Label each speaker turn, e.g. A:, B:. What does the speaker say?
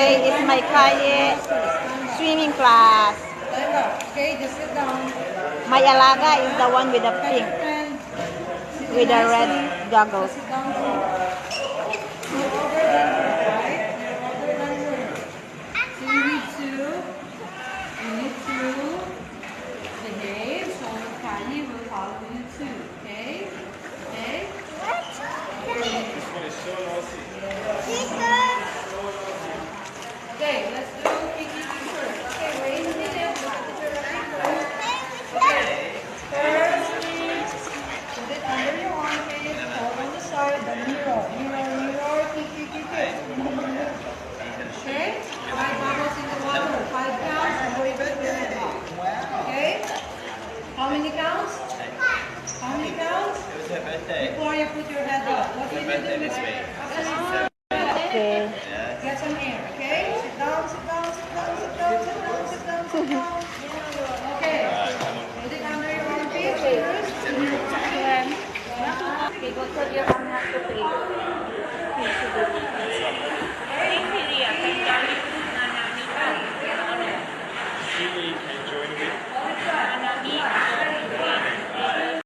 A: Today is my kaye swimming class.
B: Okay, just sit down.
A: My alaga is the one with the pink, with the red goggles.
B: Sit down. You're over there, right? You're over there. So you need to behave. So Kylie will follow you too. Okay? Okay? Okay, let's do Kiki first. Okay, wait a minute. Look at the right first. Okay. First, put it under your armpit. Hold on the side. The mirror. Mirror. Kiki. Okay? 5 bubbles in the water. 5 counts. And we put it up. Okay? How many counts? How many counts?
C: It was her birthday.
B: Before you put your head up. What do you do
C: This week.
A: Okay.
B: Get some air, okay? Sit down. Okay. Put it under your armpit first.
A: Okay, go tell your mom not to pay.